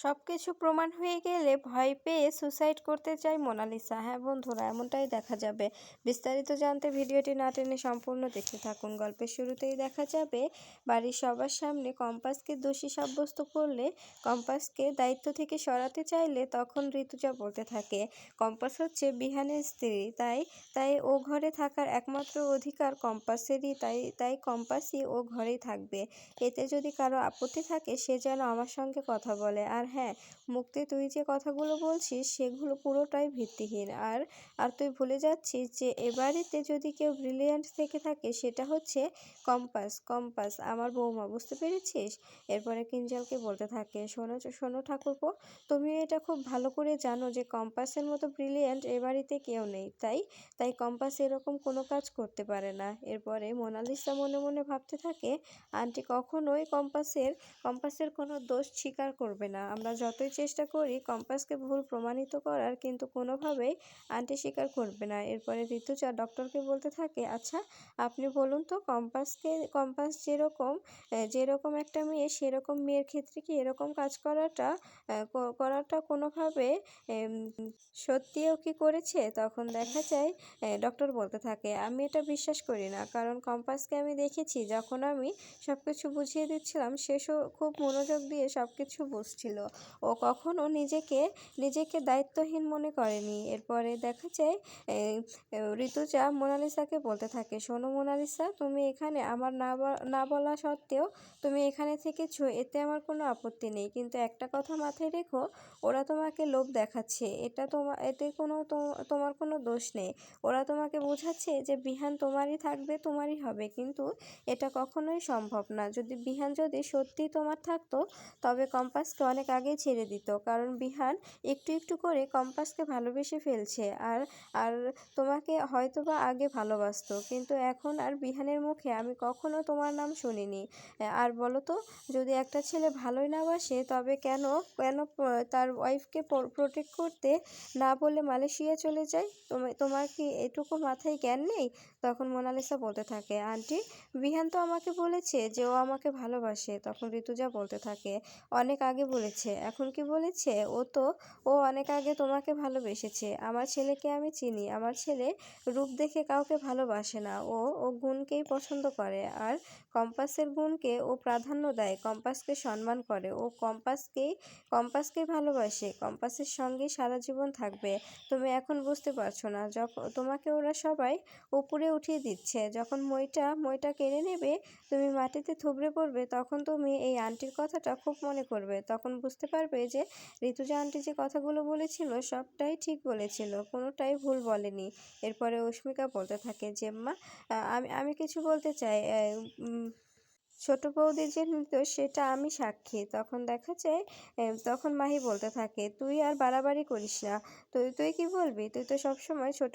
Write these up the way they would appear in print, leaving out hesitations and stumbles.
সবকিছু প্রমাণ হয়ে গেলে ভয় পেয়ে সুসাইড করতে চায় মোনালিসা। হ্যাঁ বন্ধুরা, এমনটাই দেখা যাবে। বিস্তারিত জানতে ভিডিওটি না টেনে সম্পূর্ণ দেখতে থাকুন। গল্পের শুরুতেই দেখা যাবে বাড়ির সবার সামনে কম্পাসকে দোষী সাব্যস্ত করলে, কম্পাসকে দায়িত্ব থেকে সরাতে চাইলে তখন ঋতুজা বলতে থাকে কম্পাস হচ্ছে বিহানের স্ত্রী, তাই তাই ও ঘরে থাকার একমাত্র অধিকার কম্পাসেরই, তাই তাই কম্পাসই ও ঘরেই থাকবে। এতে যদি কারো আপত্তি থাকে সে যেন আমার সঙ্গে কথা বলে। আর হ্যাঁ মুক্তি, তুই যে কথাগুলো বলছিস সেগুলো পুরোটাই ভিত্তিহীন। আর আর তুই ভুলে যাচ্ছিস যে এ বাড়িতে যদি কেউ ব্রিলিয়ান্ট থেকে থাকে সেটা হচ্ছে কম্পাস। কম্পাস আমার বৌমা, বুঝতে পেরেছিস? এরপরে কিঞ্জলকে বলতে থাকে শোনো শোনো ঠাকুরপো, তুমিও এটা খুব ভালো করে জানো যে কম্পাসের মতো ব্রিলিয়ান্ট এ বাড়িতে কেউ নেই, তাই তাই কম্পাস এরকম কোনো কাজ করতে পারে না। এরপরে মোনালিসা মনে মনে ভাবতে থাকে আন্টি কখনোই কম্পাসের কোনো দোষ স্বীকার করবে না। আমরা যতই চেষ্টা করি কম্পাসকে ভুল প্রমাণিত করার, কিন্তু কোনোভাবেই আন্টি স্বীকার করবে না। এরপরে ঋতুজা ডক্টরকে বলতে থাকে আচ্ছা আপনি বলুন তো, কম্পাস যেরকম একটা মেয়ে, সেরকম মেয়ের ক্ষেত্রে কি এরকম কাজ করাটা কোনোভাবে এম, সত্যিও কি করেছে? তখন দেখা যায় ডক্টর বলতে থাকে আমি এটা বিশ্বাস করি না, কারণ কম্পাসকে আমি দেখেছি যখন আমি সব কিছু বুঝিয়ে দিচ্ছিলাম সেও খুব মনোযোগ দিয়ে সব কিছু বুঝছিল। ও কখনো নিজেকে দায়িত্বহীন মনে করেনি। এরপরে দেখা যায় ঋতুজা মোনালিসাকে বলতে থাকে শোনো মোনালিসা, তুমি এখানে আমার না বলা সত্ত্বেও তুমি এখানে থেকেছো, এতে আমার কোনো আপত্তি নেই, কিন্তু একটা কথা মাথায় রেখো, ওরা তোমাকে লোভ দেখাচ্ছে, এতে তোমার কোনো দোষ নেই। ওরা তোমাকে বোঝাচ্ছে যে বিহান তোমারই থাকবে, তোমারই হবে, কিন্তু এটা কখনোই সম্ভব না। বিহান যদি সত্যিই তোমার থাকতো তবে কম্পাসকে অনেক আগেই ছেড়ে দিত, কারণ বিহান একটু একটু করে কম্পাসকে ভালোবেসে ফেলছে। আর আর তোমাকে হয়তোবা আগে ভালোবাসতো, কিন্তু এখন আর বিহানের মুখে আমি কখনো তোমার নাম শুনিনি। আর বলো তো, যদি একটা ছেলে ভালোই না বাসে তবে কেন কেন তার ওয়াইফকে প্রোটেক্ট করতে না বলে মালয়েশিয়া চলে যায়? তোমার কি এটুকু মাথায় জ্ঞান নেই? তখন মোনালিসা বলতে থাকে আন্টি বিহান তো আমাকে বলেছে যে ও আমাকে ভালোবাসে। তখন ঋতুজা বলতে থাকে অনেক আগে বলেছে, এখন কি বলেছে? ও অনেক আগে তোমাকে ভালোবেসেছে। আমার ছেলেকে আমি চিনি, আমার ছেলে রূপ দেখে কাউকে ভালোবাসে না, ও গুণকেই পছন্দ করে। আর কম্পাসের গুণকে ও প্রাধান্য দেয়, কম্পাসকে সম্মান করে, ও কম্পাসকেই ভালোবাসে, কম্পাসের সঙ্গেই সারা জীবন থাকবে। তুমি এখন বুঝতে পারছো না, যখন তোমাকে ওরা সবাই উপরে উঠিয়ে দিচ্ছে, যখন মইটা কেড়ে নেবে, তুমি মাটিতে থুবড়ে পড়বে, তখন তুমি এই আন্টির কথাটা খুব মনে করবে। তখন বুঝতে পারবে যে ঋতুজা আন্টি যে কথাগুলো বলেছিল সবটাই ঠিক বলেছিল, কোনোটাই ভুল বলেনি। এরপরে অস্মিকা বলতে থাকে জেম্মা, আমি আমি কিছু বলতে চাই। ছোট বৌদি যে নির্দোষ সেটা আমি সাক্ষী। তখন দেখা যায় তখন মাহি বলতে থাকে তুই আর বাড়াবাড়ি করিস না। তুই কি বলবি? তুই তো সবসময় ছোট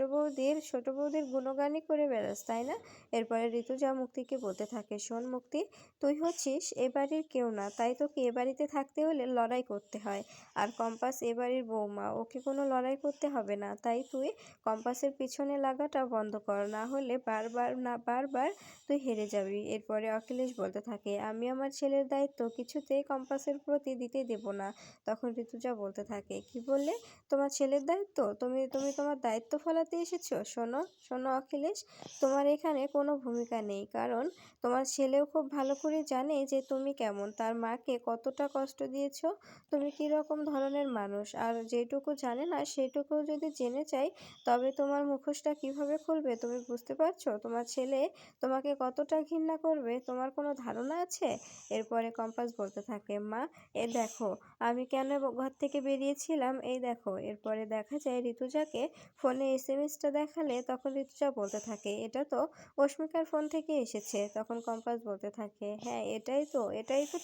বৌদির গুণগানই করে বেড়াস, তাই না? এরপরে ঋতুজা মুক্তিকে বলতে থাকে শোন মুক্তি, তুই হচ্ছিস এ বাড়ির কেউ না, তাই তোকে এ বাড়িতে থাকতে হলে লড়াই করতে হয়। আর কম্পাস এ বাড়ির বৌমা, ওকে কোনো লড়াই করতে হবে না। তাই তুই কম্পাসের পিছনে লাগাটা বন্ধ কর, না হলে বারবার তুই হেরে যাবি। এরপরে অখিলেশ বলতে থাকে আমি আমার ছেলের দায়িত্ব কিছুতেই কম্পাসের প্রতি দিতে দেব না। তখন ঋতুজা বলতে থাকে কি বললে? তোমার ছেলের দায়িত্ব? তুমি তুমি তোমার দায়িত্ব ফলাতে এসেছো? শোনো শোনো অখিলেশ, তোমার এখানে কোনো ভূমিকা নেই, কারণ তোমার ছেলেও খুব ভালো করে জানে যে তুমি কেমন, তার মাকে কতটা কষ্ট দিয়েছো, তুমি কী রকম ধরনের মানুষ। আর যেটুকু জানে না সেটুকু যদি জেনে চাই তবে তোমার মুখোশটা কিভাবে খুলবে? তুমি বুঝতে পারছো তোমার ছেলে তোমাকে কতটা ঘৃণা করবে? তোমার কোনো ধারণা আছে? এরপরে কম্পাস বলতে থাকে মা এ দেখো আমি কেন ঘর থেকে বেরিয়েছিলাম, এই দেখো। এরপরে দেখা যায় ঋতুজাকে ফোনে এসএমএসটা দেখালে তখন ঋতুজা বলতে থাকে এটা তো অস্মিকার ফোন থেকে এসেছে। তখন কম্পাস বলতে থাকে হ্যাঁ এটাই তো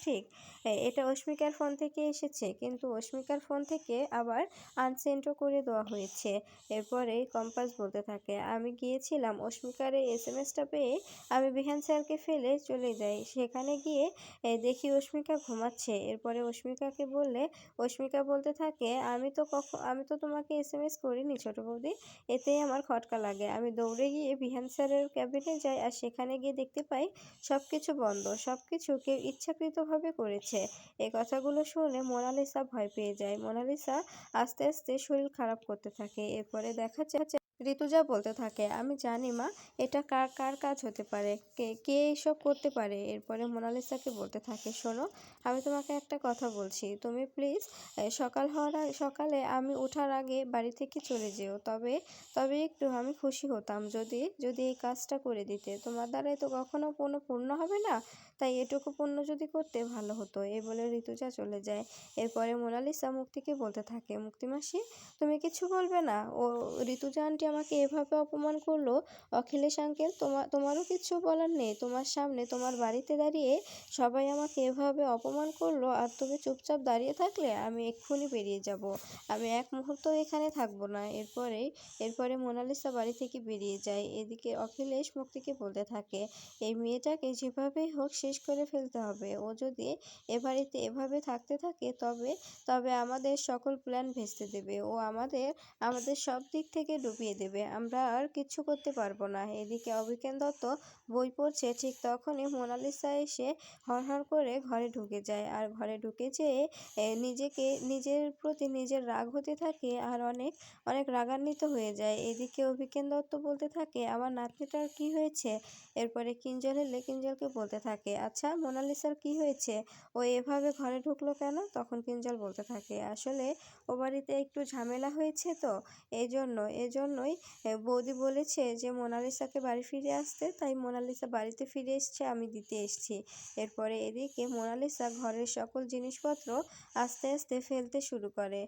ঠিক, এটা অস্মিকার ফোন থেকে এসেছে, কিন্তু অস্মিকার ফোন থেকে আবার আনসেন্ডও করে দেওয়া হয়েছে। এরপরে কম্পাস বলতে থাকে আমি গিয়েছিলাম অস্মিকার এই এসএমএসটা পেয়ে আমি বিহান স্যারকে ফেলে চলে যাই, সেখানে গিয়ে দেখি অস্মিকা ঘুমাচ্ছে। এরপরে অস্মিকাকে বললে অস্মিকা বলতে থাকে, আমি তো তোমাকে SMS করিনি ছোট বৌদি, এতেই আমার খটকা লাগে। আমি দৌড়ে গিয়ে বিহান স্যারের ক্যাবিনে যাই, আর সেখানে গিয়ে দেখতে পাই সব কিছু বন্ধ, সব কিছু কেউ ইচ্ছাকৃতভাবে করেছে। এই কথাগুলো শুনে মোনালিসা ভয় পেয়ে যায়। মোনালিসা আস্তে আস্তে শরীর খারাপ করতে থাকে। এরপরে দেখা যাচ্ছে ঋতুজা বলতে থাকে, আমি জানি মা, এটা কার কার কাজ হতে পারে, কে কে এসব করতে পারে। এরপরে মোনালিসাকে বলতে থাকে, শোনো, আমি তোমাকে একটা কথা বলছি, তুমি প্লিজ সকালে আমি ওঠার আগে বাড়ি থেকে চলে যেও। তবে তবে একটু আমি খুশি হতাম যদি যদি এই কাজটা করে দিতে। তোমার দ্বারাই তো কখনো কোনো পূর্ণ হবে না, তাই এটুকু পূর্ণ যদি করতে ভালো হতো। এই বলে ঋতুজা চলে যায়। এরপরে মোনালিসা মুক্তিকে বলতে থাকে, মুক্তিমাসি, তুমি কিছু বলবে না? ও ঋতুজা আন্টি আমাকে এভাবে অপমান করলো। অখিলেশ আঙ্কেল, তোমারও কিছু বলার নেই? তোমার সামনে তোমার বাড়িতে দাঁড়িয়ে সবাই আমাকে এভাবে অপমান করলো, আর তুমি চুপচাপ দাঁড়িয়ে থাকলে? আমি এক্ষুনি বেরিয়ে যাব, আমি এক মুহূর্ত এখানে থাকবো না। এরপরে মোনালিসা বাড়ি থেকে বেরিয়ে যায়। এদিকে অখিলেশ মুক্তিকে বলতে থাকে, এই মেয়েটাকে যেভাবেই হোক শেষ করে ফেলতে হবে। ও যদি এ বাড়িতে এভাবে থাকতে থাকে তবে তবে আমাদের সকল প্ল্যান ভেস্তে দেবে। ও আমাদের সব দিক থেকে ডুবিয়ে দেবে, আমরা আর কিচ্ছু করতে পারবো না। এদিকে অভিজ্ঞান দত্ত বই পড়ছে, ঠিক তখনই মোনালিসা এসে হড়হড় করে ঘরে ঢুকে যায়। আর ঘরে ঢুকে যেয়ে নিজের প্রতি নিজের রাগ হতে থাকে, আর অনেক অনেক রাগান্বিত হয়ে যায়। এদিকে অভিজ্ঞান দত্ত বলতে থাকে, আমার নাতনিটার কি হয়েছে? এরপরে কিঞ্জল এলে কিঞ্জলকে বলতে থাকে, আচ্ছা মোনালিসার কি হয়েছে, ও এভাবে ঘরে ঢুকলো কেন? তখন কিঞ্জল বলতে থাকে, আসলে ও বাড়িতে একটু ঝামেলা হয়েছে তো, এজন্যই বৌদি বলেছে যে মোনালিসাকে বাড়ি ফিরে আসতে, তাই মোনালিসা বাড়িতে ফিরে এসছে, আমি দিতে এসেছি। এরপরে এদিকে মোনালিসা ঘরের সকল জিনিসপত্র আস্তে আস্তে ফেলতে শুরু করে,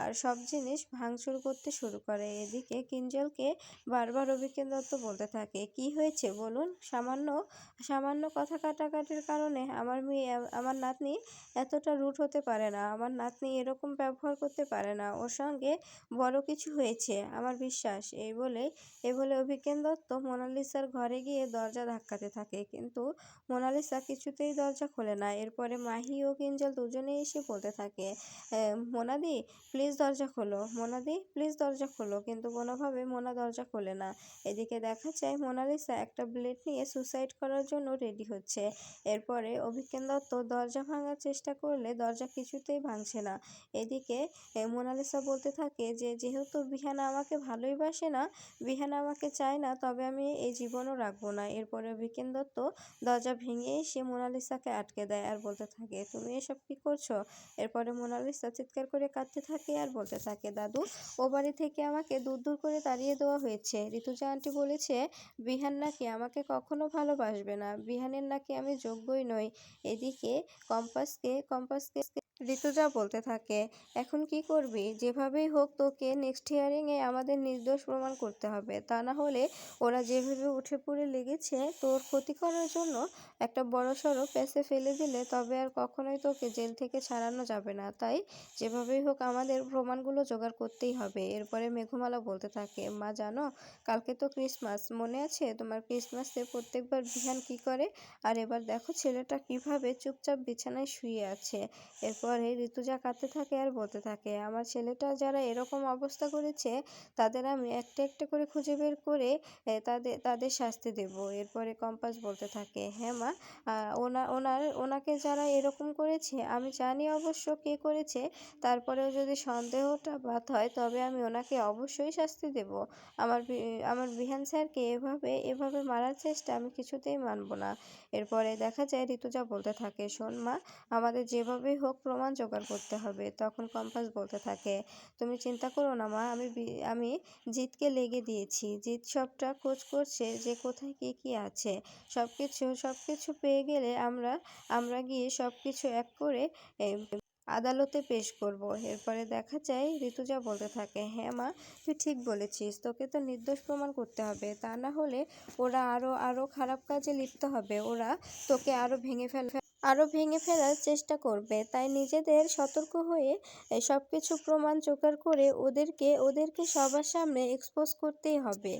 আর সব জিনিস ভাঙচুর করতে শুরু করে। এদিকে কিঞ্জলকে বারবার অভিজ্ঞান দত্ত বলতে থাকে, কি হয়েছে বলুন? সামান্য কথা কাটাকাটির কারণে আমার নাতনি এতটা রুড হতে পারে না, আমার নাতনি এরকম ব্যবহার করতে পারে না, ওর সঙ্গে বড় কিছু হয়েছে আমার বিশ্বাস। এই বলে অভিজ্ঞান দত্ত মোনালিসার ঘরে গিয়ে দরজা ধাক্কাতে থাকে, কিন্তু মোনালিসা কিছুতেই দরজা খোলে না। এরপরে মাহি ও কিঞ্জল দুজনেই এসে বলতে থাকে, মোনাদি প্লিজ দরজা খোলো, মোনাদি প্লিজ দরজা খোলো, কিন্তু কোনোভাবে মোনা দরজা খোলে না। এদিকে দেখা যায় মোনালিসা একটা ব্লেড নিয়ে সুসাইড করার জন্য রেডি হচ্ছে। এরপরে অভিজ্ঞান দত্ত দরজা ভাঙার চেষ্টা করলে দরজা কিছুতেই ভাঙছে না। এদিকে মোনালিসা বলতে থাকে যে যেহেতু বিহানা আমাকে ভালোই বাসে না, বিহানা আমাকে চায় না, তবে আমি এই জীবনও রাখবো না। এরপরে অভিজ্ঞান দত্ত দরজা ভেঙে এসে মোনালিসাকে আটকে দেয়, আর বলতে থাকে, তুমি এসব কি করছো? এরপরে মোনালিসা চিৎকার করে কাঁদতে থাকে আর বলতে থাকে, দাদু, ও বাড়ি থেকে আমাকে দূর দূর করে তাড়িয়ে দেওয়া হয়েছে। ঋতুজা আন্টি বলেছে বিহান নাকি আমাকে কখনো ভালোবাসবে না, বিহানের নাকি আমি যোগ্যই নই। এদিকে কম্পাসকে ঋতুজা বলতে থাকে, এখন কি করবি? যেভাবেই হোক তোকে নেক্সট হিয়ারিংয়ে আমাদের নির্দোষ প্রমাণ করতে হবে, তা না হলে ওরা যেভাবে উঠে পড়ে লেগেছে তোর ক্ষতি করার জন্য একটা বড়সড় প্যাঁচে ফেলে দিলে তবে আর কখনোই তোকে জেল থেকে ছাড়ানো যাবে না। তাই যেভাবেই হোক আমাদের প্রমাণগুলো জোগাড় করতেই হবে। এরপরে মেঘমালা বলতে থাকে, মা জানো, কালকে তো ক্রিসমাস, মনে আছে তোমার? ক্রিসমাসে প্রত্যেকবার বিহান কি করে, আর এবার দেখো ছেলেটা কিভাবে চুপচাপ বিছানায় শুয়ে আছে। এরপরে ঋতুজা কাঁদতে থাকে আর বলতে থাকে, আমার ছেলেটা যারা এরকম অবস্থা করেছে তাদের আমি একটা একটা করে খুঁজে বের করে তাদের শাস্তি দেব। এরপরে কম্পাস বলতে থাকে, হ্যাঁ মা, ওনাকে যারা এরকম করেছে আমি জানি অবশ্য কে করেছে, তারপরেও যদি সন্দেহটা বাদ হয় তবে আমি ওনাকে অবশ্যই শাস্তি দেব। আমার বিহান স্যারকে এভাবে মারার চেষ্টা আমি কিছুতেই মানব না। এরপরে দেখা যায় ঋতুজা বলতে থাকে, শোন মা, আমাদের যেভাবেই হোক প্রমাণ জোগাড় করতে হবে। তখন কম্পাস বলতে থাকে, তুমি চিন্তা করো না মা, আমি জিতকে লেগে দিয়েছি, জিত সবটা খোঁজ করছে যে কোথায় কি আছে। সবকিছু পেয়ে গেলে আমরা গিয়ে সবকিছু এক করে আদালতে পেশ করব। এরপরে দেখা যায় ঋতুজা বলতে থাকে, হ্যাঁ মা, তুই ঠিক বলেছিস, তোকে তো নির্দোষ প্রমাণ করতে হবে, তা না হলে ওরা আরো খারাপ কাজে লিপ্ত হবে, ওরা তোকে আরো ভেঙে ফেলার চেষ্টা করবে। তাই নিজেদের সতর্ক হয়ে সবকিছু প্রমাণ জোগাড় করে ওদেরকে সবার সামনে এক্সপোজ করতেই হবে।